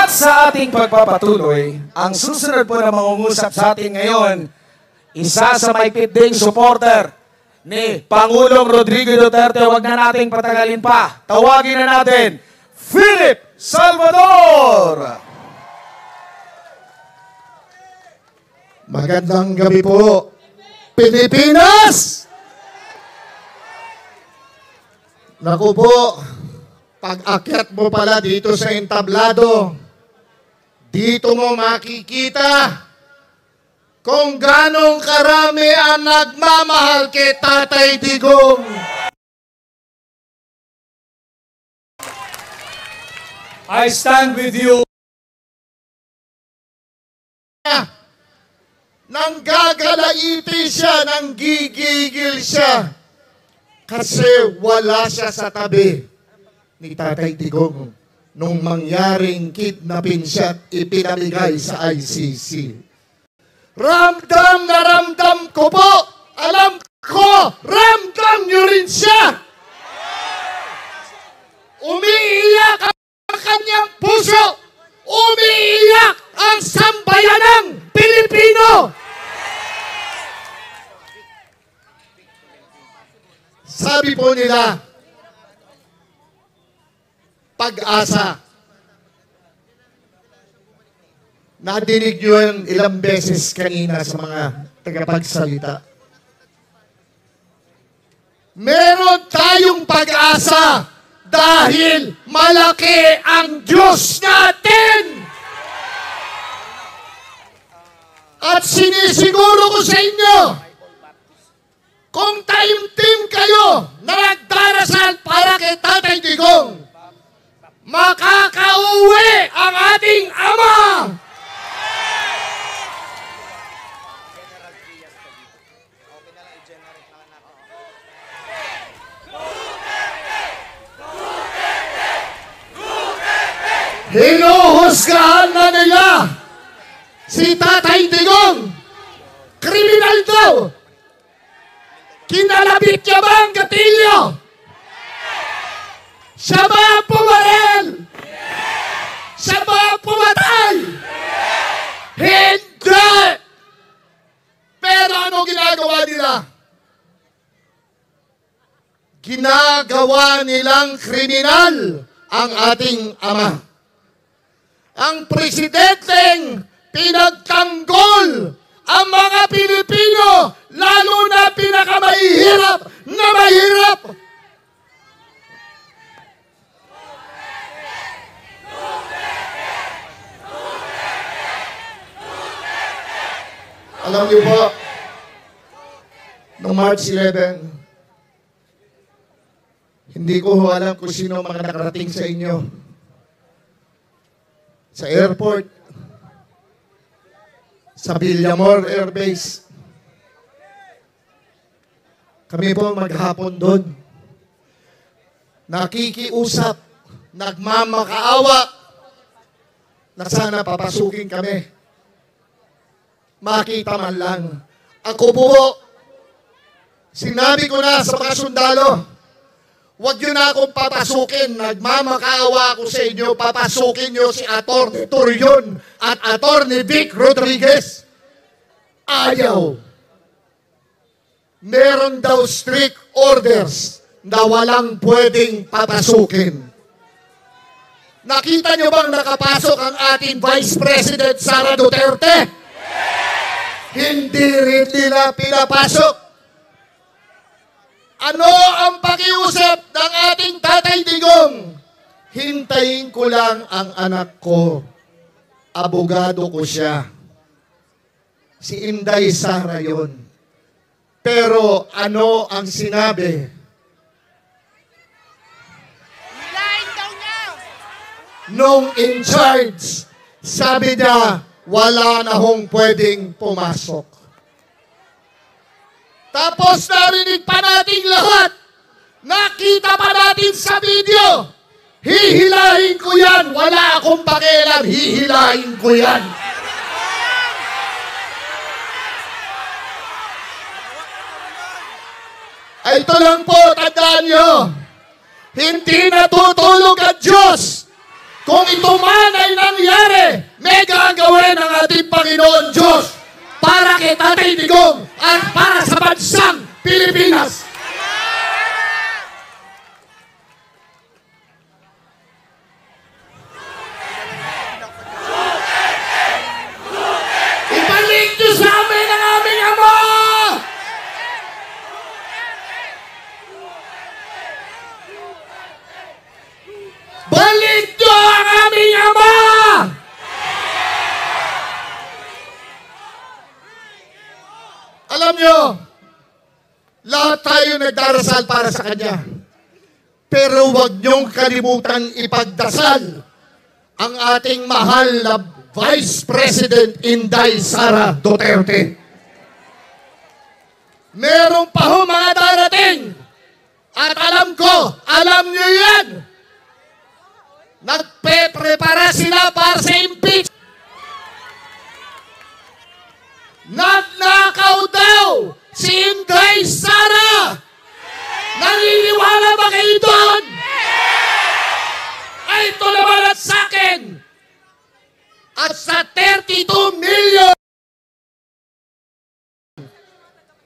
At sa ating pagpapatuloy, ang susunod po na mangungusap sa atin ngayon, isa sa maigpit ding supporter ni Pangulong Rodrigo Duterte. Huwag na nating patagalin pa. Tawagin na natin, Philip Salvador! Magandang gabi po, Pilipinas! Naku po, pag-akyat mo pala dito sa entablado, dito mo makikita kung ganong karami ang nagmamahal kay Tatay Digong. I stand with you. Nanggagalaiti siya, nanggigigil siya. Kasi wala siya sa tabi ni Tatay Digong nung mangyaring kidnapin siya at ipinamigay sa ICC. Ramdam na ramdam ko po! Alam ko, ramdam niyo rin siya! Umiiyak ang kanyang puso! Umiiyak ang sambayanang Pilipino! Sabi po nila, pag-asa. Nadinig nyo yan ilang beses kanina sa mga tagapagsalita. Meron tayong pag-asa dahil malaki ang Diyos natin! At sinisiguro ko sa inyo, kung team kayo na nagdarasal para kay Tatay Digong, makakauwi ang ating Ama! Hinuhusgahan na nila si Tatay Digong. Kriminal daw. Kinalabit niya ba ang gatilyo? Siya ba ang pumarel? Siya ba ang pumatay? Hindi! Pero ano ginagawa nila? Ginagawa nilang kriminal ang ating Ama. Ang presidenteng pinagtanggol ang mga Pilipino, lalo na pinakamahihirap na mahirap. Alam niyo po, noong March 11, hindi ko alam kung sino mga nakarating sa inyo. Sa airport, sa Villamor Air Base. Kami po maghapon doon. Nakikiusap, nagmamakaawa na sana papasukin kami. Makita man lang. Ako po, sinabi ko na sa mga sundalo, huwag nyo na akong papasukin. Nagmamakaawa ako sa inyo. Papasukin nyo si Atty. Torion at Atty. Vic Rodriguez. Ayaw. Meron daw strict orders na walang pwedeng papasukin. Nakita nyo bang nakapasok ang ating Vice President Sara Duterte? Hindi rin nila pinapasok. Ano ang pakiusap ng ating Tatay Digong? Hintayin ko lang ang anak ko. Abogado ko siya. Si Inday Sara yun. Pero ano ang sinabi? Hilahin daw niya! Nung in charge, sabi niya, wala na hong pwedeng pumasok. Tapos narinig pa natin lahat. Nakita pa natin sa video. Hihilahin ko yan. Wala akong pakialam. Hihilahin ko yan. Ay, ito lang po, tandaan nyo. Hindi natutulog ang Diyos. Kung ito man ay nangyari natin ang ating Panginoon Diyos para kay Tatay Digong at para sa bansang Pilipinas. Ibalik niyo sa amin ang aming Ama! Balik niyo ang aming Ama! Alam niyo, lahat tayo nagdarasal para sa Kanya. Pero huwag niyong kalimutang ipagdasal ang ating mahal na Vice President Inday Sara Duterte. Meron pa ho mga darating. At alam ko, alam niyo yan. Nagpe-prepara sila para sa impeachment. Nagnakaw daw si Inday Sara. Naniniwala ba kayo doon? Ay, ito naman at sa akin. At sa 32 million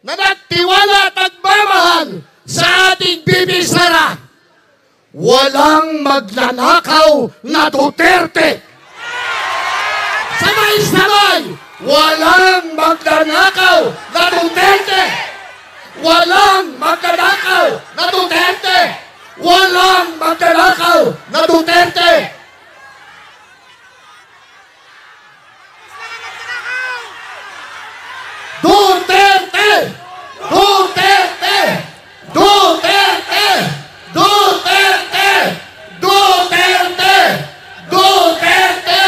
na nagtiwala at nagmamahal sa ating Bibi Sara, walang magnanakaw na Duterte. Sabay-sabay, walang magnanakaw na Duterte. Walang magnanakaw na Duterte. Walang magnanakaw na Duterte. Duterte! Duterte! Duterte! Duterte! Duterte! Duterte!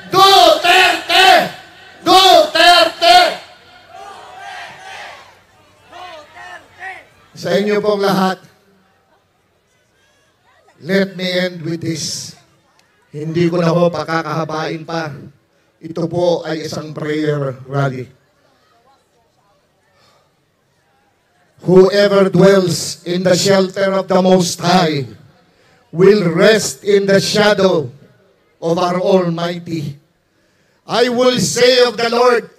Duterte! Duterte! Sa inyo pong lahat, let me end with this. Hindi ko na po pakakahabain pa. Ito po ay isang prayer rally. Whoever dwells in the shelter of the Most High will rest in the shadow of our Almighty. I will say of the Lord,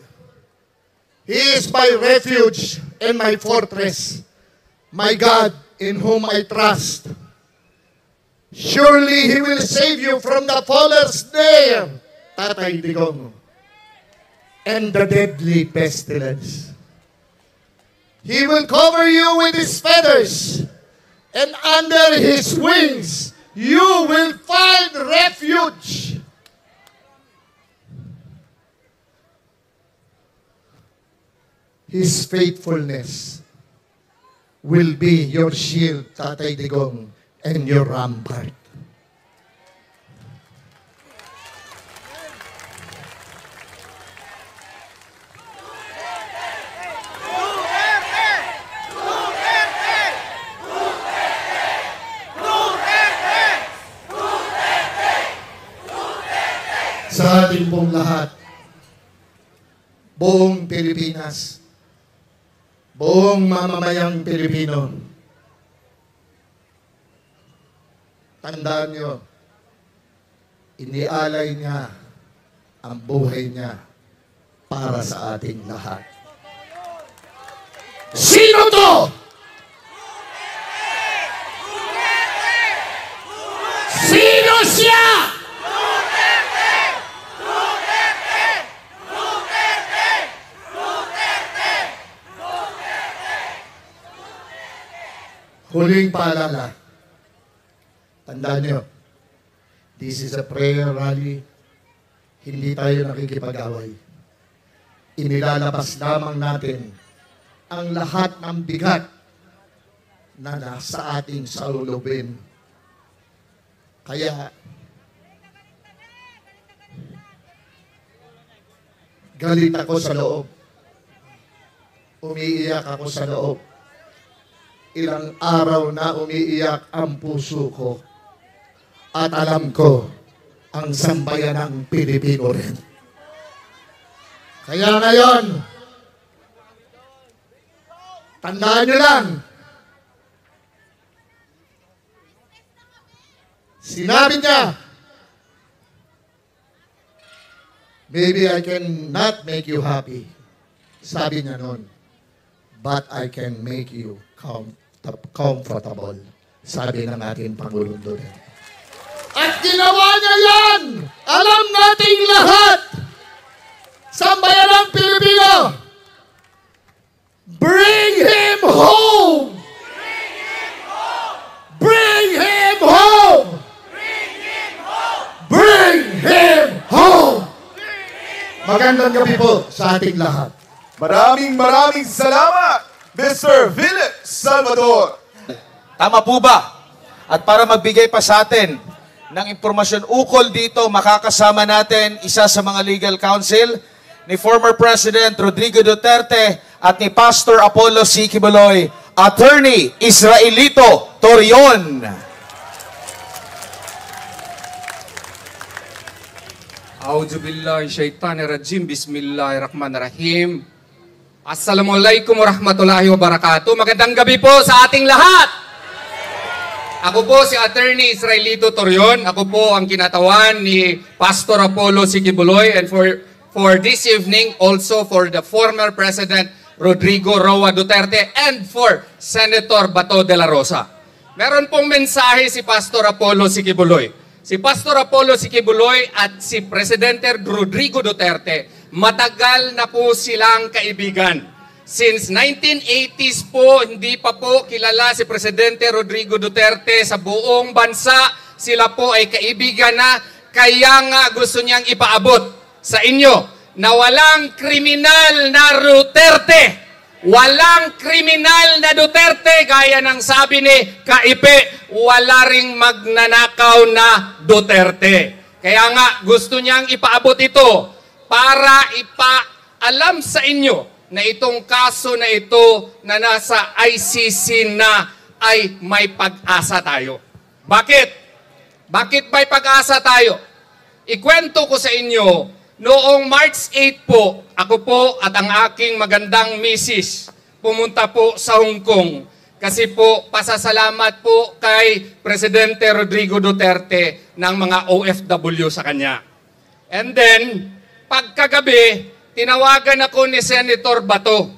He is my refuge and my fortress, my God in whom I trust. Surely He will save you from the faller's snare, Tatay Digong, and the deadly pestilence. He will cover you with His feathers, and under His wings you will find refuge. His faithfulness will be your shield, Tatay Digong, and your rampart. Sa ating pong lahat, buong Pilipinas, buong mamamayang Pilipino, tandaan nyo, inialay niya ang buhay niya para sa ating lahat. Sino to? Sino siya? Huling paalala. Tandaan nyo, this is a prayer rally. Hindi tayo nakikipag-away. Inilalabas lamang natin ang lahat ng bigat na nasa ating salulubin. Kaya, galit ako sa loob. Umiiyak ako sa loob. Ilang araw na umiiyak ang puso ko. At alam ko, ang sambayanang Pilipino rin. Kaya ngayon, tandaan nyo lang, sinabi niya, Maybe I can not make you happy. Sabi niya nun. But I can make you comfortable. Sabi ng ating Pangulong Duterte. At ginawa niya yan! Alam nating lahat! Sa bayanang Pilipino! Bring him home! Bring him home! Bring him home! Magandang gabi po sa ating lahat. Maraming salamat, Mr. Philip Salvador. Tama po ba? At para magbigay pa sa atin ng impormasyon ukol dito, makakasama natin isa sa mga legal counsel ni former President Rodrigo Duterte at ni Pastor Apollo C. Quiboloy, Attorney Israelito Torion. A'udzubillahi syaitanirrajim. Bismillahirrahmanirrahim. Assalamualaikum warahmatullahi wabarakatuh. Magandang gabi po sa ating lahat. Ako po si Attorney Israelito Torion. Ako po ang kinatawan ni Pastor Apollo C. Quiboloy, and for this evening also for the former President Rodrigo Roa Duterte and for Senator Bato de la Rosa. Meron pong mensahe si Pastor Apollo C. Quiboloy. Si Pastor Apollo C. Quiboloy at si Presidente Rodrigo Duterte, matagal na po silang kaibigan. Since 1980s po, hindi pa po kilala si Presidente Rodrigo Duterte sa buong bansa. Sila po ay kaibigan na, kaya nga gusto niyang ipaabot sa inyo na walang kriminal na Duterte. Walang kriminal na Duterte, gaya ng sabi ni Kaipe, wala ring magnanakaw na Duterte. Kaya nga gusto niyang ipaabot ito para ipaalam sa inyo na itong kaso na ito na nasa ICC na ay may pag-asa tayo. Bakit? Bakit may pag-asa tayo? Ikwento ko sa inyo, noong March 8 po, ako po at ang aking magandang misis pumunta po sa Hong Kong kasi po pasasalamat po kay Presidente Rodrigo Duterte ng mga OFW sa kanya. And then, pagkagabi, tinawagan ako ni Senator Bato.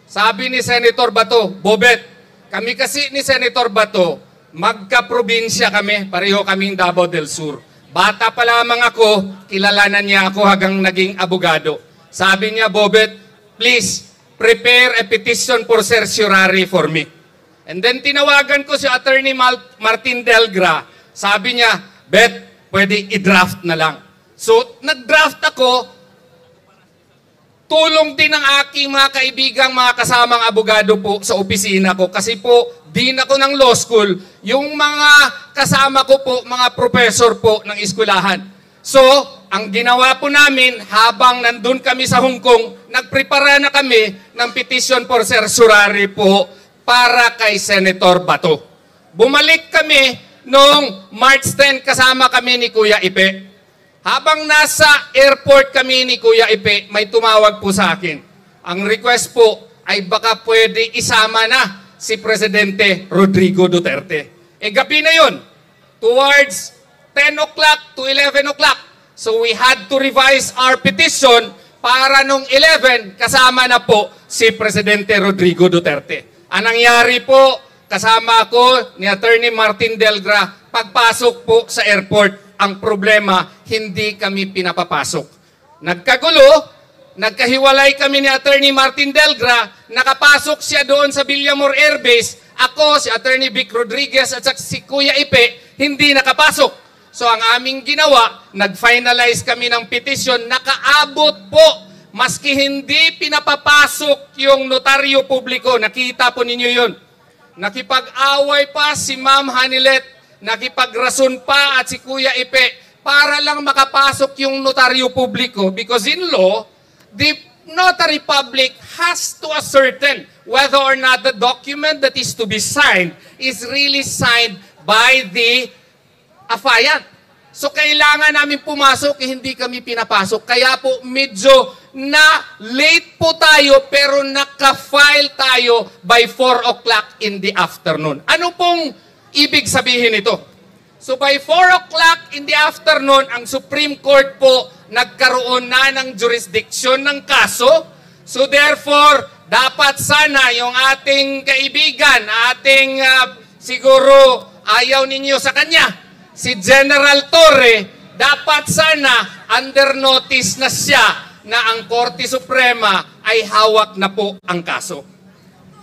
Sabi ni Senator Bato, Bobet, kami kasi ni Senator Bato, magka-probinsya kami, pareho kaming Davao del Sur. Bata pa lamang ako, kilalanan niya ako hanggang naging abogado. Sabi niya, Bobet, please, prepare a petition for certiorari for me. And then tinawagan ko si Attorney Martin Delgra. Sabi niya, Bet, pwede i-draft na lang. So, nag-draft ako. Tulong din ng aking mga kaibigang, mga kasamang abogado po sa opisina ko. Kasi po, din ako ng law school. Yung mga kasama ko po, mga professor po ng eskwelahan. So, ang ginawa po namin, habang nandun kami sa Hong Kong, nagprepara na kami ng petition for certiorari po para kay Senator Bato. Bumalik kami noong March 10, kasama kami ni Kuya Ipe. Habang nasa airport kami ni Kuya Ipe, may tumawag po sa akin. Ang request po ay baka pwede isama na si Presidente Rodrigo Duterte. E gabi na yun, towards 10 o'clock to 11 o'clock. So we had to revise our petition para nung 11 kasama na po si Presidente Rodrigo Duterte. Ang nangyari po, kasama ko ni Attorney Martin Delgra, pagpasok po sa airport, ang problema, hindi kami pinapapasok. Nagkagulo, nagkahiwalay kami ni Attorney Martin Delgra, nakapasok siya doon sa Villamor Air Base, ako, si Attorney Vic Rodriguez at si Kuya Ipe, hindi nakapasok. So ang aming ginawa, nag-finalize kami ng petition, nakaabot po, maski hindi pinapapasok yung notaryo publiko, nakita po ninyo yun. Nakipag-away pa si Ma'am Hanilet, nakipagrason pa at si Kuya Ipe para lang makapasok yung notaryo publiko, because in law, the notary public has to ascertain whether or not the document that is to be signed is really signed by the affiant. So kailangan namin pumasok, hindi kami pinapasok. Kaya po medyo na late po tayo pero naka-file tayo by 4 o'clock in the afternoon. Ano pong ibig sabihin ito? So by 4 o'clock in the afternoon, ang Supreme Court po nagkaroon na ng jurisdiction ng kaso. So therefore, dapat sana yung ating kaibigan, siguro ayaw ninyo sa kanya, si General Torre, dapat sana under notice na siya na ang Korte Suprema ay hawak na po ang kaso.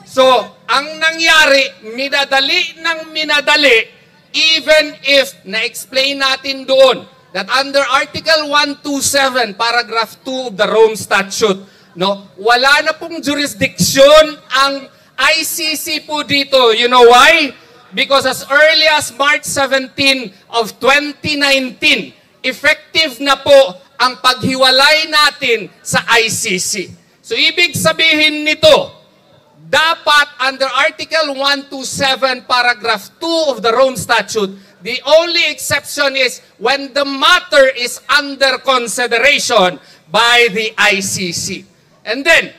So, ang nangyari, minadali ng minadali, even if na-explain natin doon that under Article 127, Paragraph 2 of the Rome Statute, no, wala na pong jurisdiction ang ICC po dito. You know why? Because as early as March 17 of 2019, effective na po ang paghiwalay natin sa ICC. So, ibig sabihin nito, dapat under Article 127, Paragraph 2 of the Rome Statute, the only exception is when the matter is under consideration by the ICC. And then,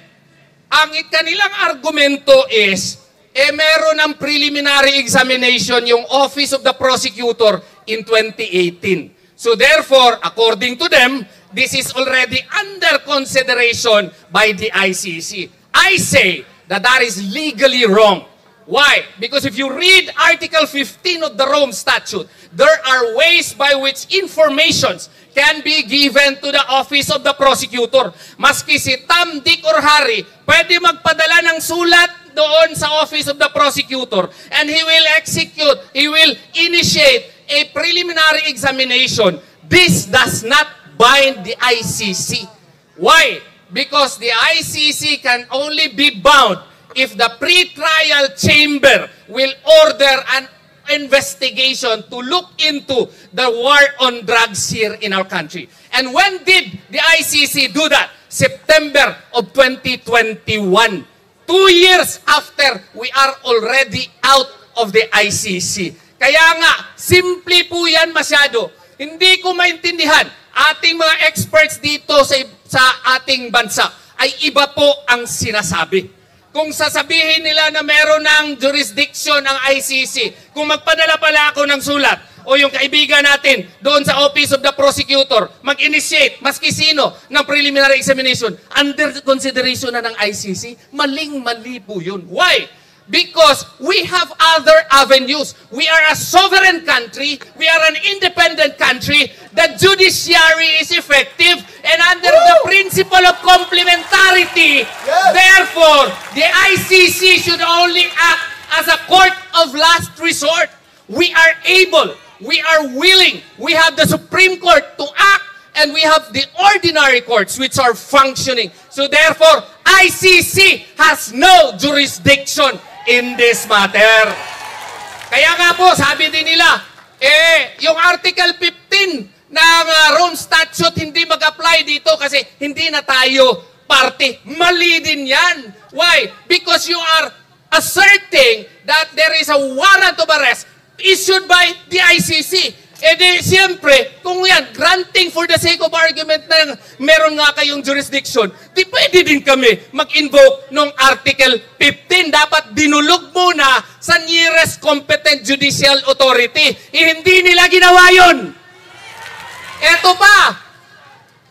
ang kanilang argumento is, meron ng preliminary examination yung Office of the Prosecutor in 2018. So therefore, according to them, this is already under consideration by the ICC. I say that that is legally wrong. Why? Because if you read Article 15 of the Rome Statute, there are ways by which informations can be given to the Office of the Prosecutor. Maski si Tam, Dick, or Harry, pwede magpadala ng sulat doon sa Office of the Prosecutor and he will initiate a preliminary examination. This does not bind the ICC. Why? Because the ICC can only be bound if the pre-trial chamber will order an investigation to look into the war on drugs here in our country. And when did the ICC do that? September of 2021. 2 years after we are already out of the ICC. Kaya nga, simple po yan masyado. Hindi ko maintindihan, ating mga experts dito sa ating bansa ay iba po ang sinasabi. Kung sasabihin nila na meron ng jurisdiction ang ICC, kung magpadala pala ako ng sulat, o yung kaibigan natin doon sa Office of the Prosecutor, mag-initiate, maski sino, ng preliminary examination, under consideration na ng ICC, maling-mali po yun. Why? Because we have other avenues. We are a sovereign country. We are an independent country. The judiciary is effective and under the principle of complementarity. Therefore, the ICC should only act as a court of last resort. We are able, we are willing, we have the Supreme Court to act, and we have the ordinary courts which are functioning. So therefore, ICC has no jurisdiction in this matter. Kaya nga po, sabi din nila, yung Article 15 ng Rome Statute hindi mag-apply dito kasi hindi na tayo party. Mali din yan. Why? Because you are asserting that there is a warrant of arrest issued by the ICC. Siyempre, kung yan, granting for the sake of argument na meron nga kayong jurisdiction, di pwede din kami mag-invoke ng Article 15. Dapat dinulog muna sa nearest competent judicial authority. Hindi nila ginawa yun. Eto pa,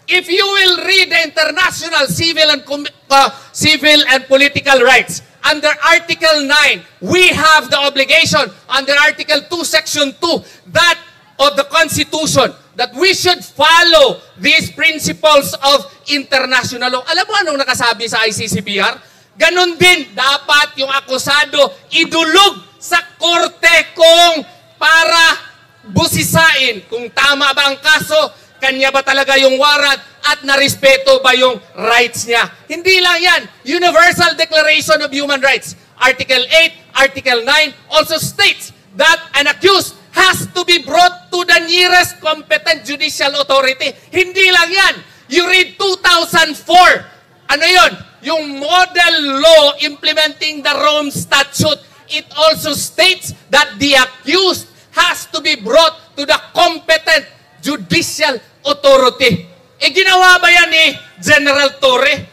if you will read the international civil and political rights, under Article 9, we have the obligation under Article 2, Section 2, that of the Constitution, that we should follow these principles of international law. Alam mo anong nakasabi sa ICCPR? Ganon din, dapat yung akusado idulog sa korte kung para busisain kung tama ba ang kaso, kanya ba talaga yung warrant, at narespeto ba yung rights niya. Hindi lang yan. Universal Declaration of Human Rights, Article 8, Article 9 also states that an accused has to be brought to the nearest competent judicial authority. Hindi lang yan. You read 2004. Ano yun? Yung model law implementing the Rome Statute. It also states that the accused has to be brought to the competent judicial authority. Ginawa ba yan ni General Torre?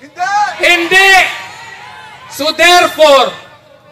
Hindi! So therefore,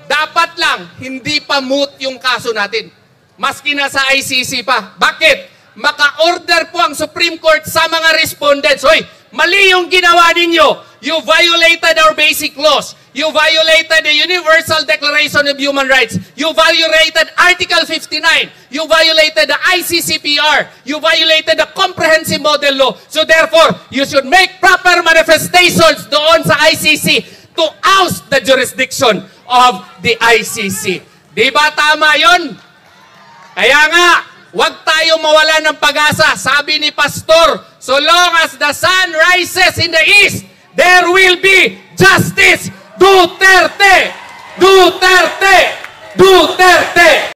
dapat lang, hindi pa moot yung kaso natin. Maski na sa ICC pa. Bakit? maka-order po ang Supreme Court sa mga respondents. Hoy, mali yung ginawa ninyo. You violated our basic laws. You violated the Universal Declaration of Human Rights. You violated Article 59. You violated the ICCPR. You violated the Comprehensive Model Law. So therefore, you should make proper manifestations doon sa ICC to oust the jurisdiction of the ICC. Di ba tama yun? Kaya nga, huwag tayo mawala ng pag-asa. Sabi ni Pastor, so long as the sun rises in the east, there will be justice. Duterte! Duterte! Duterte!